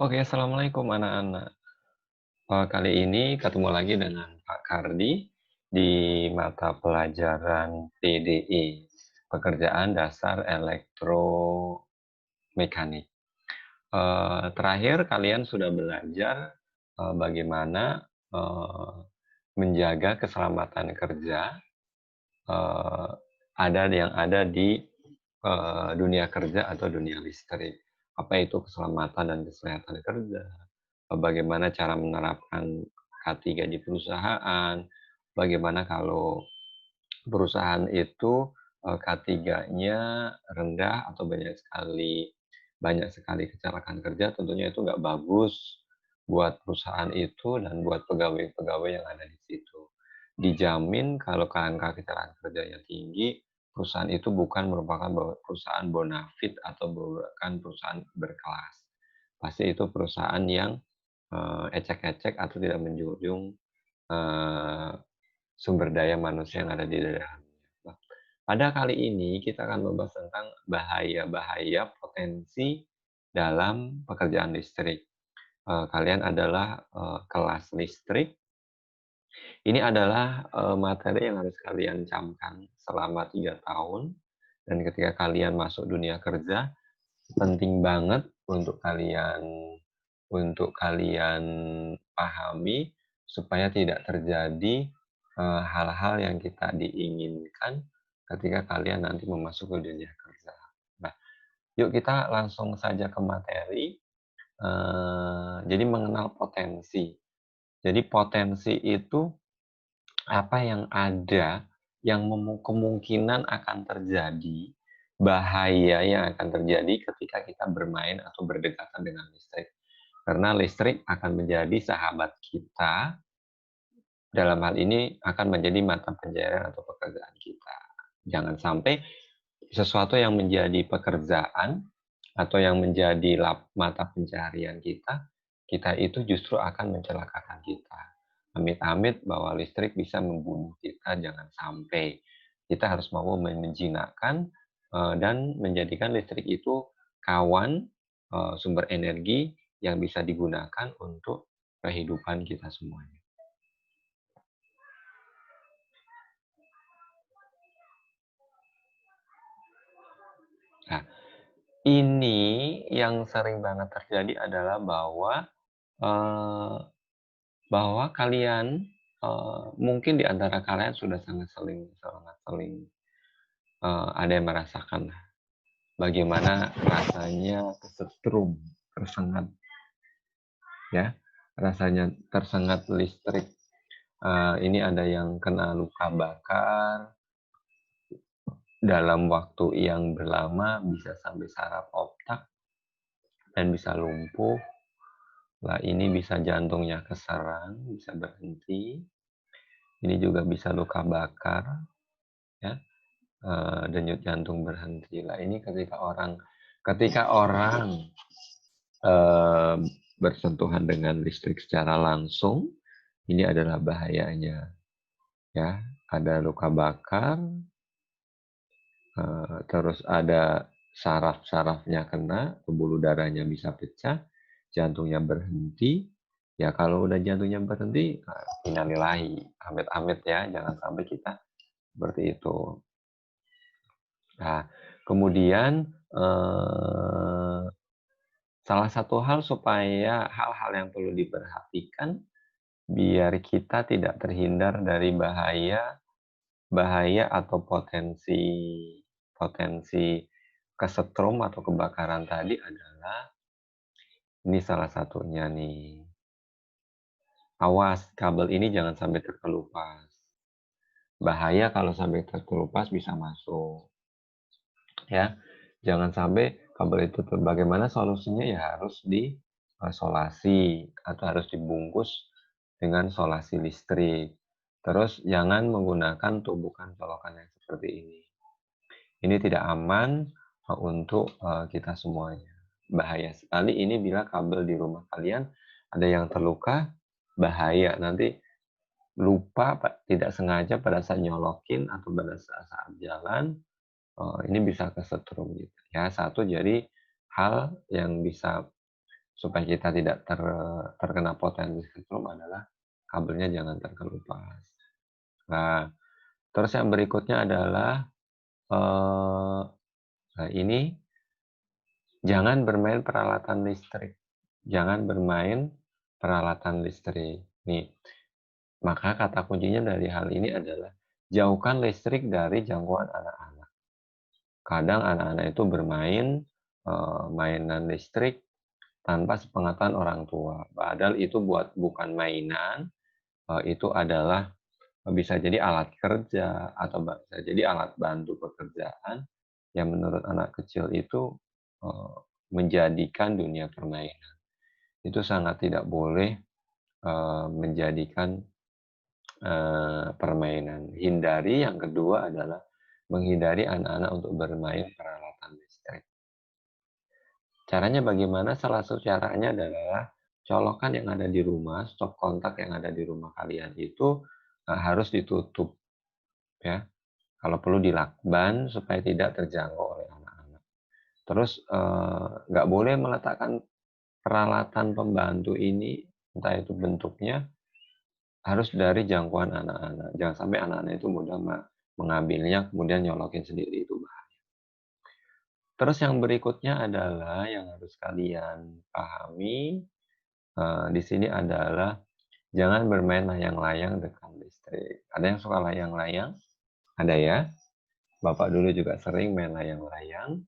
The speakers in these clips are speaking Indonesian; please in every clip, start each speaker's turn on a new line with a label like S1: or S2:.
S1: Oke, assalamualaikum anak-anak. Kali ini ketemu lagi dengan Pak Kardi di mata pelajaran PDE, Pekerjaan Dasar Elektromekanik. Terakhir kalian sudah belajar bagaimana eh, menjaga keselamatan kerja eh, ada di dunia kerja atau dunia listrik. Apa itu keselamatan dan kesehatan kerja? Bagaimana cara menerapkan K3 di perusahaan? Bagaimana kalau perusahaan itu K3-nya rendah atau banyak sekali kecelakaan kerja, tentunya itu nggak bagus buat perusahaan itu dan buat pegawai-pegawai yang ada di situ. Dijamin kalau angka kecelakaan kerjanya tinggi, perusahaan itu bukan merupakan perusahaan bonafit atau bukan perusahaan berkelas. Pasti itu perusahaan yang ecek-ecek atau tidak menjunjung eh, sumber daya manusia yang ada di dalamnya. Nah, pada kali ini kita akan membahas tentang bahaya-bahaya potensi dalam pekerjaan listrik. Kalian adalah kelas listrik. Ini adalah materi yang harus kalian camkan selama 3 tahun. Dan ketika kalian masuk dunia kerja, penting banget untuk kalian pahami supaya tidak terjadi hal-hal yang kita diinginkan ketika kalian nanti memasuki dunia kerja. Nah, yuk kita langsung saja ke materi. Jadi mengenal potensi. Jadi potensi itu apa yang ada yang kemungkinan akan terjadi, bahaya yang akan terjadi ketika kita bermain atau berdekatan dengan listrik. Karena listrik akan menjadi sahabat kita, dalam hal ini akan menjadi mata pencaharian atau pekerjaan kita. Jangan sampai sesuatu yang menjadi pekerjaan atau yang menjadi mata pencaharian kita, kita itu justru akan mencelakakan kita. Amit-amit bahwa listrik bisa membunuh kita, jangan sampai. Kita harus mau menjinakkan dan menjadikan listrik itu kawan sumber energi yang bisa digunakan untuk kehidupan kita semuanya. Nah, ini yang sering banget terjadi adalah eh, bahwa kalian mungkin di antara kalian sudah sangat seling ada yang merasakan bagaimana rasanya kesetrum, tersengat, ya, rasanya tersengat listrik. Ini ada yang kena luka bakar dalam waktu yang berlama, bisa sampai saraf otak dan bisa lumpuh. Lah ini bisa jantungnya keserang, bisa berhenti. Ini juga bisa luka bakar, ya, denyut jantung berhenti. Lah ini ketika orang eh, bersentuhan dengan listrik secara langsung, ini adalah bahayanya, ya. Ada luka bakar, terus ada saraf-sarafnya kena, pembuluh darahnya bisa pecah, jantungnya berhenti. Ya kalau udah jantungnya berhenti, innalillahi, amit-amit ya, jangan sampai kita seperti itu. Nah, kemudian salah satu hal supaya hal-hal yang perlu diperhatikan biar kita tidak terhindar dari bahaya atau potensi potensi kesetrum atau kebakaran tadi adalah ini salah satunya nih. Awas, kabel ini jangan sampai terkelupas. Bahaya kalau sampai terkelupas bisa masuk. Ya, jangan sampai kabel itu bagaimana solusinya ya harus diisolasi atau harus dibungkus dengan solasi listrik. Terus jangan menggunakan tubukan colokan yang seperti ini. Ini tidak aman untuk kita semuanya. Bahaya sekali ini bila kabel di rumah kalian ada yang terluka, bahaya. Nanti lupa, tidak sengaja pada saat nyolokin atau pada saat jalan, ini bisa kesetrum gitu. Ya, satu jadi hal yang bisa supaya kita tidak terkena potensi setrum adalah kabelnya jangan terkelupas. Nah, terus yang berikutnya adalah, eee, nah ini jangan bermain peralatan listrik. Jangan bermain peralatan listrik. Nih, maka kata kuncinya dari hal ini adalah jauhkan listrik dari jangkauan anak-anak. Kadang anak-anak itu bermain, mainan listrik tanpa sepengetahuan orang tua. Padahal itu bukan mainan, itu adalah bisa jadi alat kerja atau bisa jadi alat bantu pekerjaan yang menurut anak kecil itu, eee, menjadikan dunia permainan. Itu sangat tidak boleh, menjadikan, permainan. Hindari yang kedua adalah menghindari anak-anak untuk bermain peralatan listrik. Caranya bagaimana? Salah satu caranya adalah colokan yang ada di rumah, stop kontak yang ada di rumah kalian itu, harus ditutup ya. Kalau perlu dilakban supaya tidak terjangkau oleh anak-anak. Terus, nggak boleh meletakkan peralatan pembantu ini, entah itu bentuknya, harus dari jangkauan anak-anak. Jangan sampai anak-anak itu mudah mengambilnya kemudian nyolokin sendiri, itu bahaya. Terus yang berikutnya adalah yang harus kalian pahami, di sini adalah jangan bermain layang-layang dekat listrik. Ada yang suka layang-layang? Ada ya? Bapak dulu juga sering main layang-layang.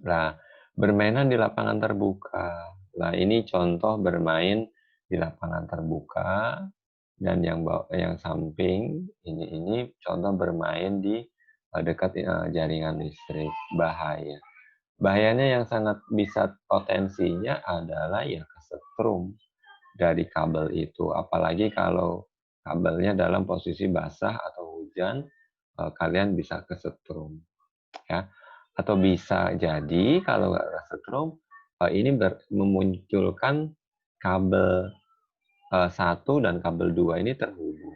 S1: Nah, bermainan di lapangan terbuka. Nah, ini contoh bermain di lapangan terbuka dan yang samping ini contoh bermain di dekat jaringan listrik, bahaya. Bahayanya yang sangat bisa potensinya adalah ya kesetrum dari kabel itu, apalagi kalau kabelnya dalam posisi basah atau hujan, kalian bisa kesetrum ya. Atau bisa jadi kalau nggak kesetrum, ini memunculkan kabel, 1 dan kabel 2 ini terhubung.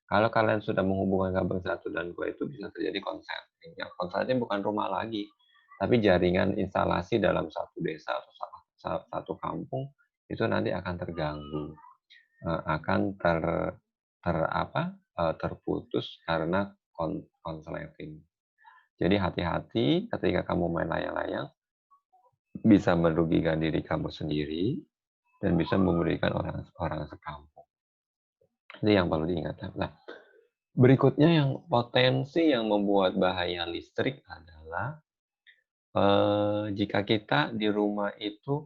S1: Kalau kalian sudah menghubungkan kabel 1 dan 2 itu bisa terjadi konsleting. Yang konsleting bukan rumah lagi, tapi jaringan instalasi dalam satu desa atau satu kampung itu nanti akan terganggu, akan terputus karena konsleting. Jadi hati-hati ketika kamu main layang-layang, bisa merugikan diri kamu sendiri dan bisa merugikan orang orang sekampung. Itu yang perlu diingat. Nah, berikutnya yang potensi yang membuat bahaya listrik adalah, jika kita di rumah itu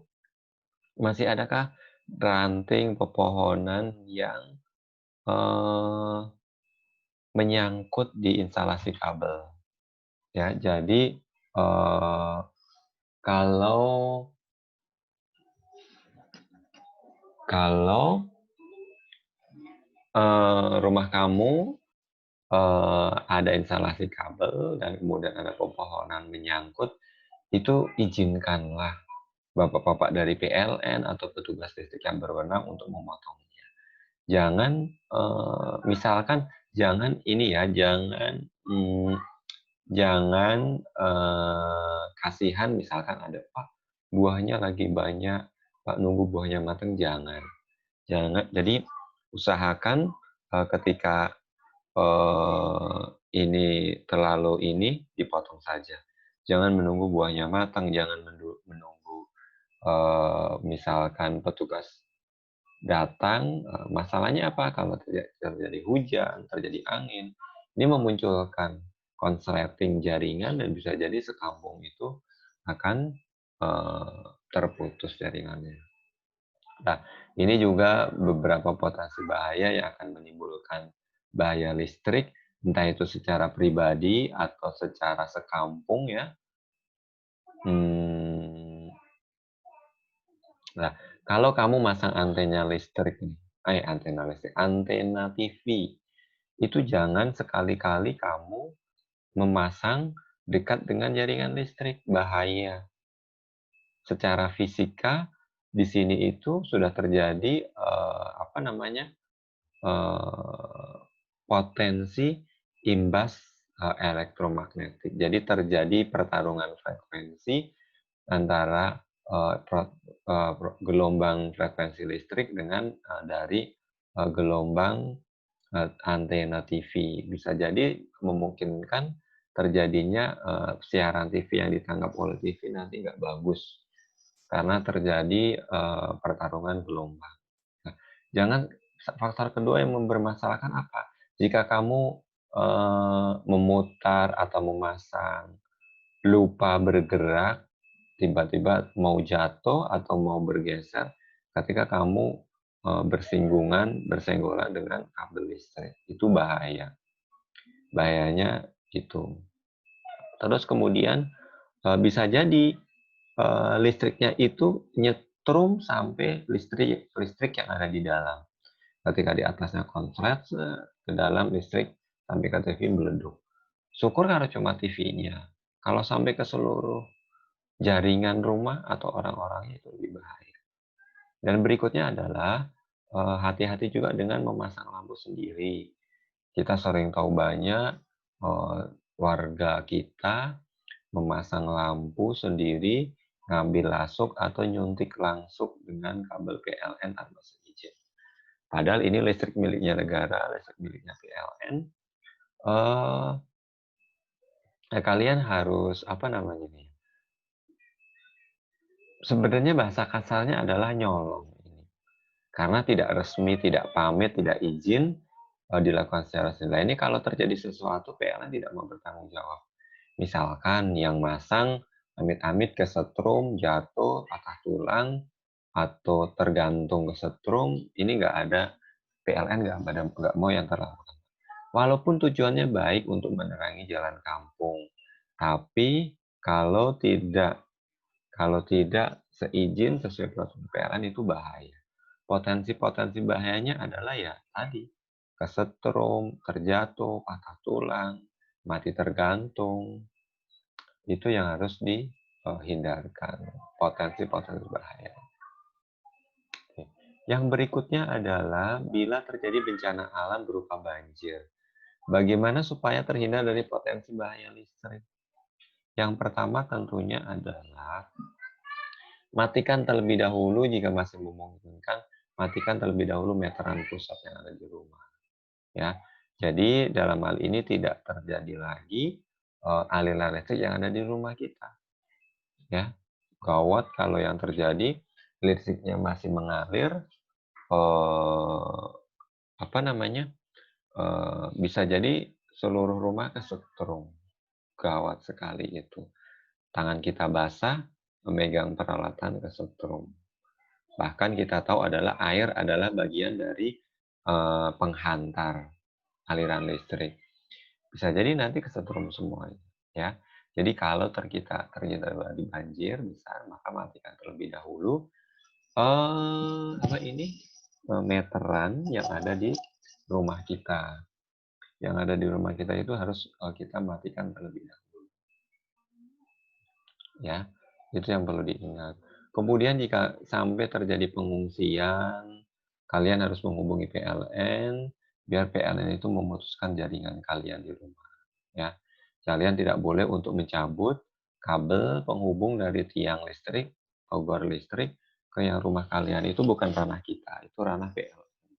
S1: masih adakah ranting pepohonan yang, eee, menyangkut di instalasi kabel, ya. Jadi, kalau kalau, rumah kamu, ada instalasi kabel dan kemudian ada pepohonan menyangkut, itu izinkanlah bapak-bapak dari PLN atau petugas listrik yang berwenang untuk memotongnya. Jangan, misalkan jangan ini ya, jangan, kasihan misalkan ada, "Pak, buahnya lagi banyak, Pak, nunggu buahnya mateng," jangan. Jangan jadi usahakan, ketika, ini terlalu ini, dipotong saja. Jangan menunggu buahnya matang, jangan menunggu, misalkan petugas datang, masalahnya apa? Kalau terjadi hujan, terjadi angin, ini memunculkan konsleting jaringan dan bisa jadi sekampung itu akan, terputus jaringannya. Nah, ini juga beberapa potensi bahaya yang akan menimbulkan bahaya listrik, entah itu secara pribadi atau secara sekampung ya. Mmm, nah, kalau kamu masang antena listrik nih, antena TV, itu jangan sekali-kali kamu memasang dekat dengan jaringan listrik, bahaya. Secara fisika di sini itu sudah terjadi, Eee, potensi imbas, elektromagnetik. Jadi terjadi pertarungan frekuensi antara, gelombang frekuensi listrik dengan, dari, gelombang, antena TV. Bisa jadi memungkinkan terjadinya, siaran TV yang ditangkap oleh TV nanti nggak bagus, karena terjadi, pertarungan gelombang. Nah, jangan faktor kedua yang bermasalahkan apa? Jika kamu, memutar atau memasang, lupa bergerak, tiba-tiba mau jatuh atau mau bergeser ketika kamu, bersenggolan dengan kabel listrik, itu bahaya. Bahayanya itu. Terus kemudian, bisa jadi, listriknya itu nyetrum sampai listrik listrik yang ada di dalam. Ketika di atasnya konslet, ke dalam listrik sampai ke TV meleduk. Syukur kalau cuma TV-nya, kalau sampai ke seluruh jaringan rumah atau orang-orangnya itu lebih bahaya. Dan berikutnya adalah, hati-hati juga dengan memasang lampu sendiri. Kita sering tahu banyak, warga kita memasang lampu sendiri, ngambil lasuk atau nyuntik langsung dengan kabel PLN tanpa seizin. Padahal ini listrik miliknya negara, listrik miliknya PLN, eee, kalian harus apa namanya nih, sebenarnya bahasa kasarnya adalah nyolong ini. Karena tidak resmi, tidak pamit, tidak izin, dilakukan secara sendiri. Ini kalau terjadi sesuatu PLN tidak mau bertanggung jawab. Misalkan yang masang amit-amit kesetrum, jatuh, patah tulang, atau tergantung kesetrum, ini nggak ada PLN nggak mau yang terlalu. Walaupun tujuannya baik untuk menerangi jalan kampung, tapi kalau tidak seizin sesuai peraturan PLN itu bahaya. Potensi-potensi bahayanya adalah ya tadi, kesetrum, terjatuh, patah tulang, mati tergantung, itu yang harus dihindarkan, potensi-potensi bahaya. Yang berikutnya adalah bila terjadi bencana alam berupa banjir. Bagaimana supaya terhindar dari potensi bahaya listrik? Yang pertama tentunya adalah matikan terlebih dahulu jika masih memungkinkan, matikan terlebih dahulu meteran pusat yang ada di rumah, ya. Jadi dalam hal ini tidak terjadi lagi, aliran listrik yang ada di rumah kita, ya. Gawat kalau yang terjadi listriknya masih mengalir, eee, apa namanya, bisa jadi seluruh rumah kesetrum, gawat sekali itu. Tangan kita basah, memegang peralatan kesetrum. Bahkan kita tahu adalah air adalah bagian dari, penghantar aliran listrik. Bisa jadi nanti kesetrum semuanya, ya. Jadi kalau kita terjadi banjir besar, maka matikan terlebih dahulu, meteran yang ada di rumah kita. Yang ada di rumah kita itu harus, kita matikan terlebih dahulu, ya. Itu yang perlu diingat. Kemudian jika sampai terjadi pengungsian, kalian harus menghubungi PLN, biar PLN itu memutuskan jaringan kalian di rumah, ya. Kalian tidak boleh untuk mencabut kabel penghubung dari tiang listrik, tower listrik ke yang rumah kalian, itu bukan ranah kita, itu ranah PLN.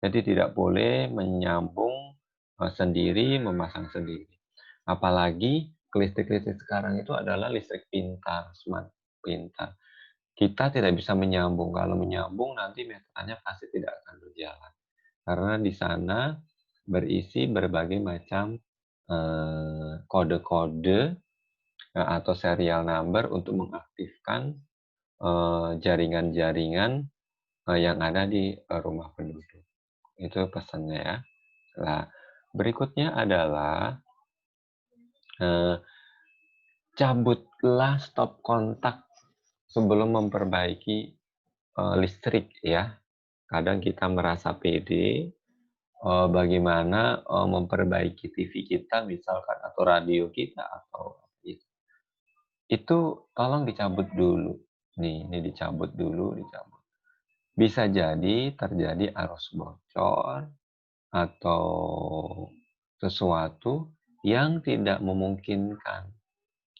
S1: Jadi tidak boleh menyambung, sendiri, memasang sendiri. Apalagi listrik-listrik sekarang itu adalah listrik pintar, smart pintar. Kita tidak bisa menyambung, kalau menyambung nanti meterannya pasti tidak akan berjalan. Karena di sana berisi berbagai macam, kode-kode, atau serial number untuk mengaktifkan, jaringan-jaringan, yang ada di, rumah penduduk. Itu pesannya ya. Nah, berikutnya adalah, eee, cabutlah stop kontak sebelum memperbaiki, listrik ya. Kadang kita merasa pede, bagaimana, memperbaiki TV kita misalkan atau radio kita atau itu tolong dicabut dulu. Nih, ini dicabut dulu, dicabut. Bisa jadi terjadi arus bocor atau sesuatu yang tidak memungkinkan,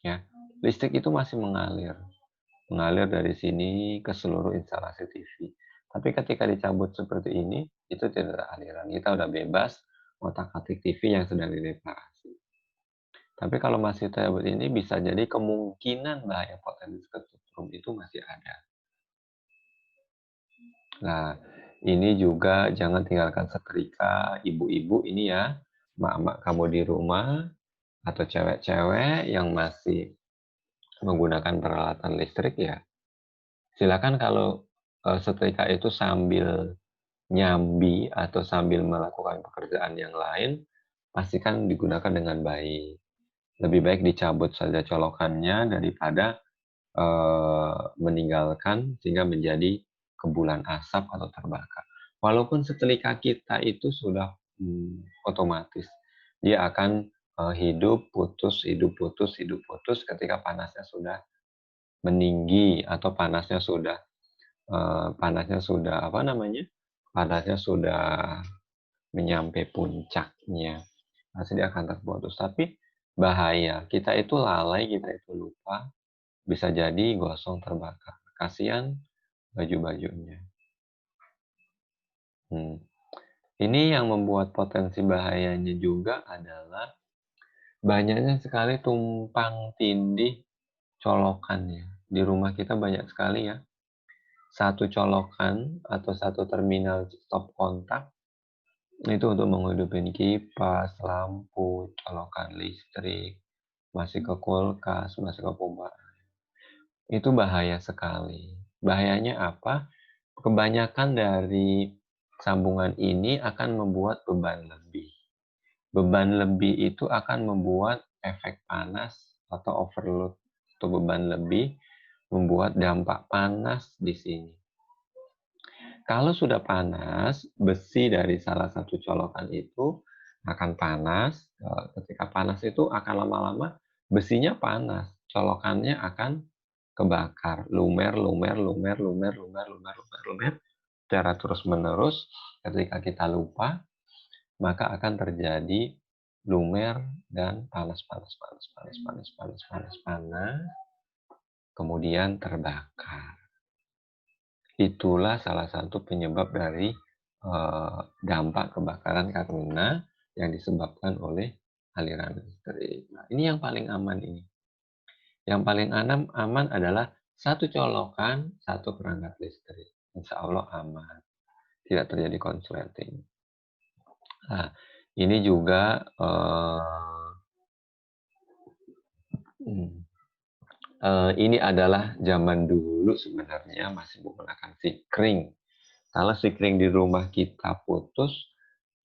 S1: ya. Listrik itu masih mengalir. mengalir dari sini ke seluruh instalasi TV. Tapi ketika dicabut seperti ini, itu tidak ada aliran, kita udah bebas ngotak-atik TV yang sedang direparasi. Tapi kalau masih terabut ini bisa jadi kemungkinan bahaya potensi kesetrum itu masih ada. Nah, ini juga jangan tinggalkan setrika ibu-ibu ini ya, mak-mak kamu di rumah atau cewek-cewek yang masih menggunakan peralatan listrik ya, silakan kalau, setrika itu sambil nyambi atau sambil melakukan pekerjaan yang lain, pastikan digunakan dengan baik. Lebih baik dicabut saja colokannya daripada meninggalkan sehingga menjadi kepulan asap atau terbakar. Walaupun setrika kita itu sudah, otomatis, dia akan, hidup putus hidup putus hidup putus ketika panasnya sudah meninggi atau panasnya sudah apa namanya, panasnya sudah menyampai puncaknya, pasti dia akan terputus. Tapi bahaya, kita itu lalai, kita itu lupa, bisa jadi gosong terbakar. Kasihan baju-bajunya. Hmm. Ini yang membuat potensi bahayanya juga adalah banyaknya sekali tumpang tindih colokannya. Di rumah kita banyak sekali ya, satu colokan atau satu terminal stop kontak itu untuk menghidupin kipas, lampu, colokan listrik, masih ke kulkas, masih ke pompa. Itu bahaya sekali. Bahayanya apa? Kebanyakan dari sambungan ini akan membuat beban lebih. Beban lebih itu akan membuat efek panas atau overload atau beban lebih, membuat dampak panas di sini. Kalau sudah panas, besi dari salah satu colokan itu akan panas. Ketika panas itu akan lama-lama besinya panas, colokannya akan kebakar, lumer lumer lumer lumer lumer lumer lumer lumer secara terus-menerus. Ketika kita lupa, maka akan terjadi lumer dan panas panas panas panas panas panas panas panas, kemudian terbakar. Itulah salah satu penyebab dari, dampak kebakaran karena yang disebabkan oleh aliran listrik. Nah, ini yang paling aman ini. Yang paling aman adalah satu colokan, satu perangkat listrik. Insya Allah aman, tidak terjadi konsleting. Nah, ini juga, ini adalah zaman dulu sebenarnya masih menggunakan sikring. Kalau sikring di rumah kita putus,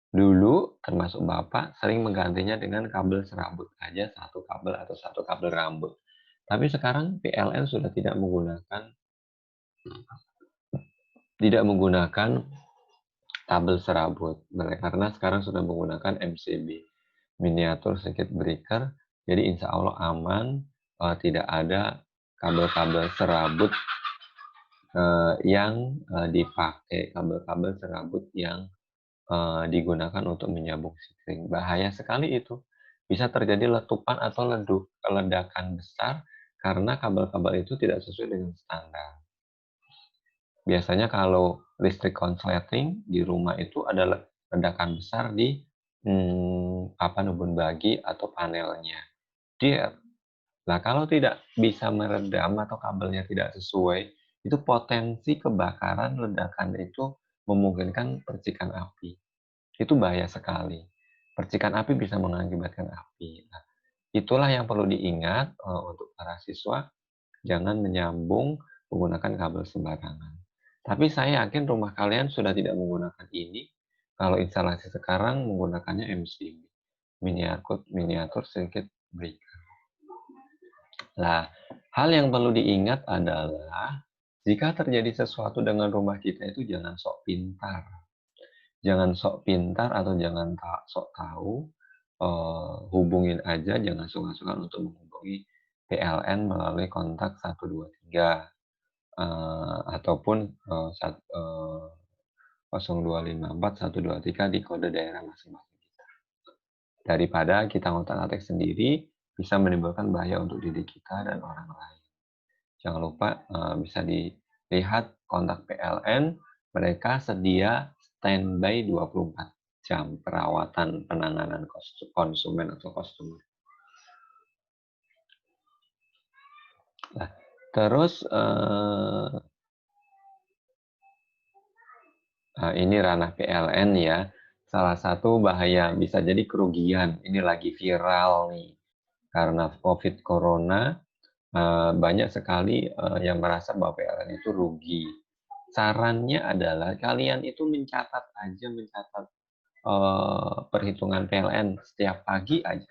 S1: dulu termasuk bapak sering menggantinya dengan kabel serabut aja, satu kabel atau satu kabel rambut. Tapi sekarang PLN sudah tidak menggunakan kabel serabut, karena sekarang sudah menggunakan MCB, miniatur circuit breaker. Jadi insya Allah aman, tidak ada kabel-kabel serabut yang dipakai, kabel-kabel serabut yang digunakan untuk menyambung sikring. Bahaya sekali itu. Bisa terjadi letupan atau ledakan besar karena kabel-kabel itu tidak sesuai dengan standar. Biasanya kalau listrik konsleting di rumah itu ada ledakan besar di papan ubun bagi atau panelnya. Dia, nah kalau tidak bisa meredam atau kabelnya tidak sesuai, itu potensi kebakaran ledakan itu memungkinkan percikan api. Itu bahaya sekali. Percikan api bisa mengakibatkan api. Nah, itulah yang perlu diingat untuk para siswa, jangan menyambung menggunakan kabel sembarangan. Tapi saya yakin rumah kalian sudah tidak menggunakan ini. Kalau instalasi sekarang menggunakannya MCB, miniatur circuit breaker. Nah, hal yang perlu diingat adalah jika terjadi sesuatu dengan rumah kita itu jangan sok pintar. Jangan sok pintar atau jangan sok tahu, hubungin aja, jangan sungkan-sungkan untuk menghubungi PLN melalui kontak 123, ataupun 0254 123 di kode daerah masing-masing kita. Daripada kita ngotak-atik sendiri, bisa menimbulkan bahaya untuk diri kita dan orang lain. Jangan lupa, bisa dilihat kontak PLN, mereka sedia standby 24 jam perawatan penanganan konsumen atau customer. Nah, terus, ini ranah PLN ya, salah satu bahaya bisa jadi kerugian, ini lagi viral nih, karena COVID corona, banyak sekali, yang merasa bahwa PLN itu rugi. Sarannya adalah kalian itu mencatat perhitungan PLN setiap pagi aja.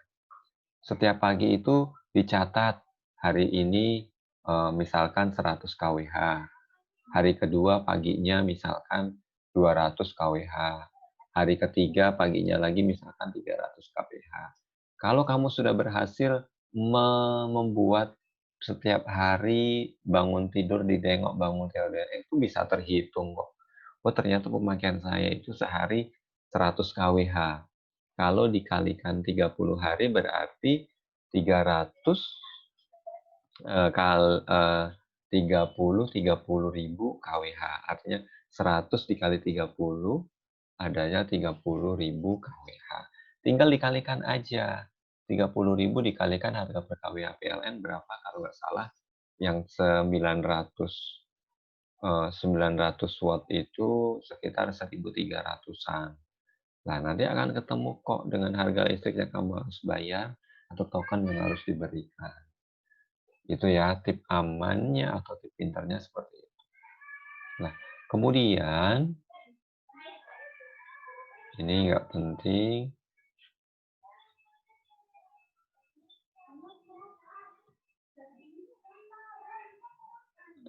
S1: Setiap pagi itu dicatat, hari ini, misalkan 100 kWh, hari kedua paginya misalkan 200 kWh, hari ketiga paginya lagi misalkan 300 kWh. Kalau kamu sudah berhasil membuat setiap hari bangun tidur ditengok bangun tidur itu bisa terhitung kok. Oh ternyata pemakaian saya itu sehari 100 kWh. Kalau dikalikan 30 hari berarti 300 30.000 kWh, artinya 100 dikali 30 adanya 30.000 kWh. Tinggal dikalikan aja, 30.000 dikalikan harga per kWh PLN berapa kalau nggak salah yang 900 watt itu sekitar 1.300-an. Nah, nanti akan ketemu kok dengan harga listrik yang kamu harus bayar atau token yang harus diberikan. Itu ya tip amannya atau tip pintarnya seperti itu. Nah, kemudian ini nggak penting.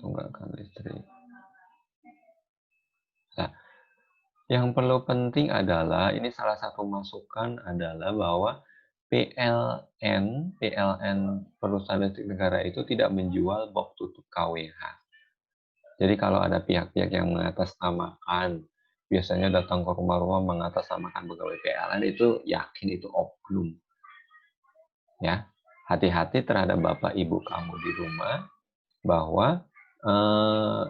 S1: Tunggakan listrik. Nah, yang perlu penting adalah ini salah satu masukan adalah bahwa PLN perusahaan listrik negara itu tidak menjual box tutup KWH. Jadi kalau ada pihak-pihak yang mengatasnamakan, biasanya datang ke rumah-rumah mengatasnamakan pegawai PLN itu yakin itu oknum. Ya, hati-hati terhadap bapak ibu kamu di rumah bahwa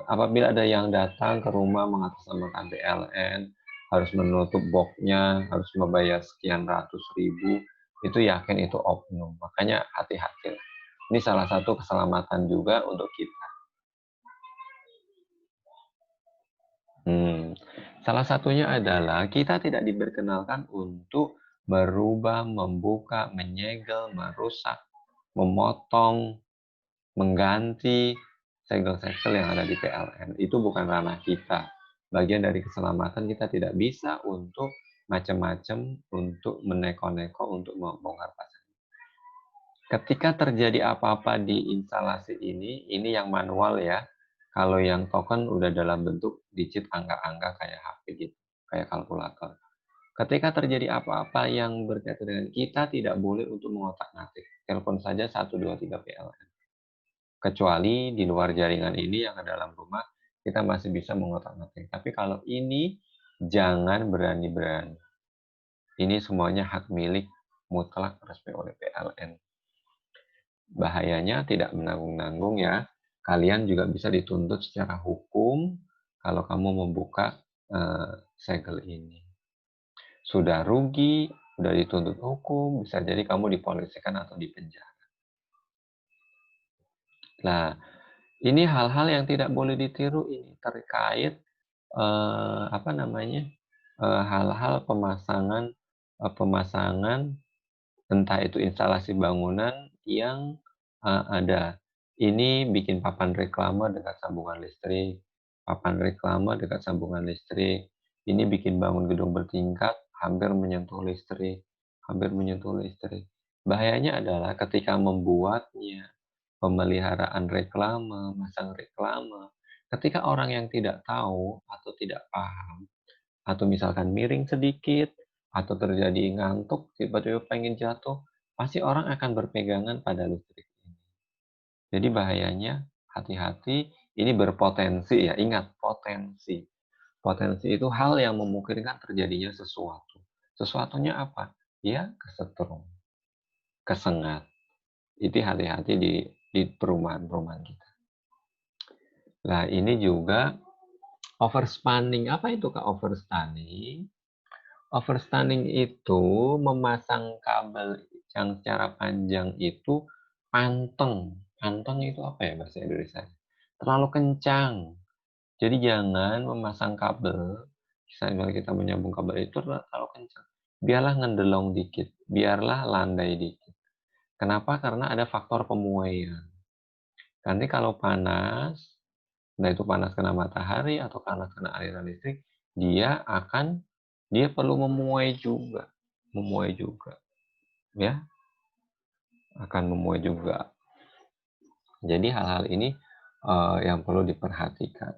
S1: apabila ada yang datang ke rumah mengatasnamakan PLN, harus menutup boxnya, harus membayar sekian ratus ribu, itu yakin itu oknum. Makanya hati-hati. Ini salah satu keselamatan juga untuk kita. Salah satunya adalah kita tidak diperkenalkan untuk merubah, membuka, menyegel, merusak, memotong, mengganti segel-segel yang ada di PLN. Itu bukan ranah kita. Bagian dari keselamatan kita tidak bisa untuk macam-macam, untuk meneko-neko, untuk membongkar pasang. Ketika terjadi apa-apa di instalasi ini yang manual ya. Kalau yang token udah dalam bentuk digit angka-angka kayak HP gitu, kayak kalkulator. Ketika terjadi apa-apa yang berkaitan dengan kita tidak boleh untuk mengotak-ngatik. Telepon saja 123 PLN. Kecuali di luar jaringan ini yang ke dalam rumah, kita masih bisa mengotak-ngatik. Tapi kalau ini jangan berani-berani. Ini semuanya hak milik mutlak resmi oleh PLN. Bahayanya tidak menanggung-nanggung ya. Kalian juga bisa dituntut secara hukum kalau kamu membuka segel ini. Sudah rugi, sudah dituntut hukum, bisa jadi kamu dipolisikan atau dipenjara. Nah, ini hal-hal yang tidak boleh ditiru ini terkait hal-hal pemasangan entah itu instalasi bangunan yang ada. Ini bikin papan reklame dekat sambungan listrik, papan reklame dekat sambungan listrik. Ini bikin bangun gedung bertingkat hampir menyentuh listrik, hampir menyentuh listrik. Bahayanya adalah ketika membuatnya, pemeliharaan reklame, masang reklame, ketika orang yang tidak tahu atau tidak paham, atau misalkan miring sedikit, atau terjadi ngantuk, tiba-tiba pengen jatuh, pasti orang akan berpegangan pada listrik ini. Jadi bahayanya hati-hati, ini berpotensi ya, ingat potensi. Potensi itu hal yang memungkinkan terjadinya sesuatu. Sesuatunya apa? Ya kesetrum, kesengat. Itu hati-hati di perumahan-perumahan kita. Nah, ini juga overspanning. Apa itu, Kak, overspanning? Overspanning itu memasang kabel yang secara panjang itu panteng. Panteng itu apa ya bahasa Indonesianya? Terlalu kencang. Jadi jangan memasang kabel, misalnya kita menyambung kabel itu terlalu kencang. Biarlah ngendelong dikit, biarlah landai dikit. Kenapa? Karena ada faktor pemuaian. Nanti kalau panas, entah itu panas kena matahari atau panas kena aliran listrik, dia perlu memuai juga, ya, akan memuai juga. Jadi hal-hal ini yang perlu diperhatikan.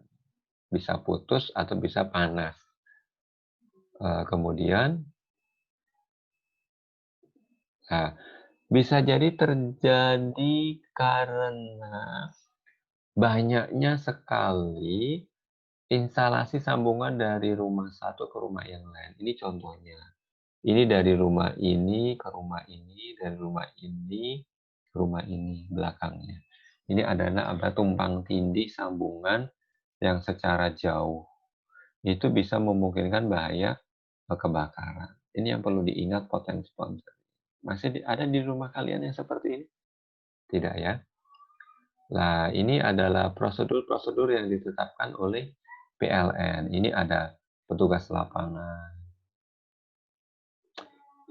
S1: Bisa putus atau bisa panas. Kemudian, nah, bisa jadi terjadi karena banyaknya sekali instalasi sambungan dari rumah satu ke rumah yang lain. Ini contohnya. Ini dari rumah ini ke rumah ini, dari rumah ini ke rumah ini belakangnya. Ini ada tumpang tindih sambungan yang secara jauh. Itu bisa memungkinkan bahaya kebakaran. Ini yang perlu diingat potensi. Masih ada di rumah kalian yang seperti ini? Tidak ya? Nah, ini adalah prosedur-prosedur yang ditetapkan oleh PLN. Ini ada petugas lapangan.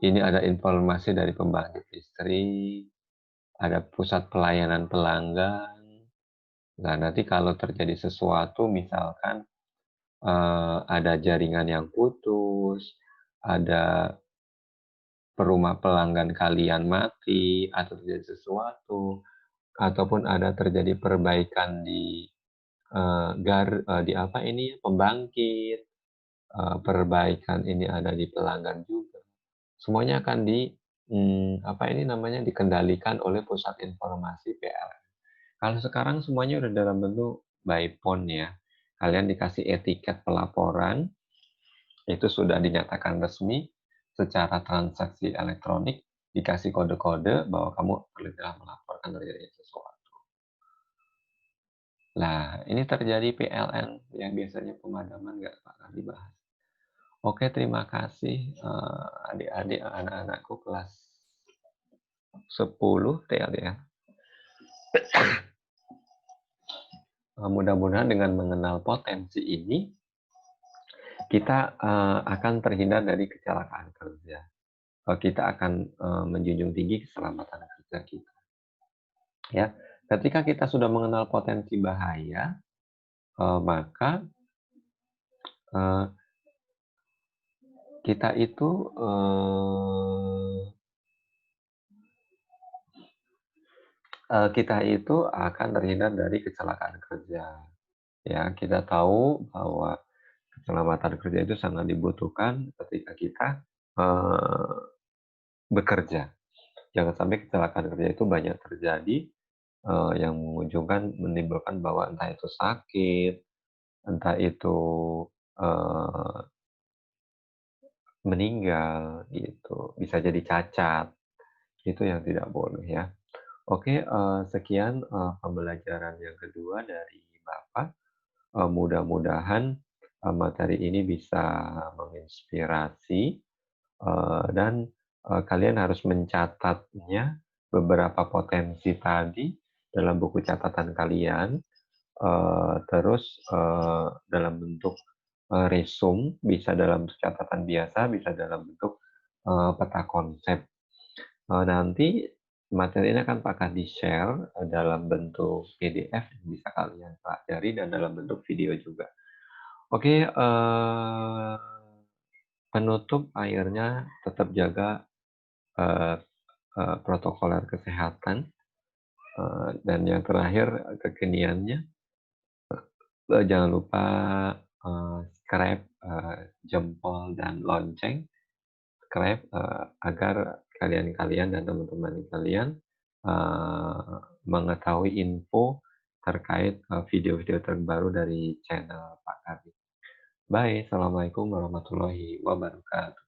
S1: Ini ada informasi dari pembangkit listrik, ada pusat pelayanan pelanggan. Nah, nanti kalau terjadi sesuatu, misalkan ada jaringan yang putus, ada rumah pelanggan kalian mati, atau terjadi sesuatu, ataupun ada terjadi perbaikan di di apa ini pembangkit, perbaikan ini ada di pelanggan juga. Semuanya akan apa ini namanya dikendalikan oleh pusat informasi PLN. Kalau sekarang semuanya udah dalam bentuk by phone ya. Kalian dikasih etiket pelaporan, itu sudah dinyatakan resmi secara transaksi elektronik, dikasih kode-kode bahwa kamu telah melaporkan terjadi sesuatu. Nah, ini terjadi PLN yang biasanya pemadaman nggak pernah dibahas. Oke, terima kasih adik-adik, anak-anakku kelas 10 TL ya. Mudah-mudahan dengan mengenal potensi ini, kita akan terhindar dari kecelakaan kerja. Kita akan menjunjung tinggi keselamatan kerja kita. Ya, ketika kita sudah mengenal potensi bahaya, maka eh, kita itu akan terhindar dari kecelakaan kerja. Ya, kita tahu bahwa keselamatan kerja itu sangat dibutuhkan ketika kita eh, bekerja. Jangan sampai kecelakaan kerja itu banyak terjadi yang menimbulkan bahwa entah itu sakit, entah itu eh, meninggal gitu, bisa jadi cacat, itu yang tidak boleh ya. Oke, sekian pembelajaran yang kedua dari Bapak. Mudah-mudahan materi ini bisa menginspirasi dan kalian harus mencatatnya beberapa potensi tadi dalam buku catatan kalian, terus dalam bentuk resume, bisa dalam bentuk catatan biasa, bisa dalam bentuk peta konsep. Nanti materi ini akan di-share dalam bentuk PDF yang bisa kalian pelajari dan dalam bentuk video juga. Oke, penutup akhirnya tetap jaga eh, protokoler kesehatan, dan yang terakhir kekiniannya, jangan lupa subscribe, jempol dan lonceng, subscribe agar kalian-kalian dan teman-teman kalian mengetahui info terkait video-video terbaru dari channel Pak Kardi. Bye, assalamualaikum warahmatullahi wabarakatuh.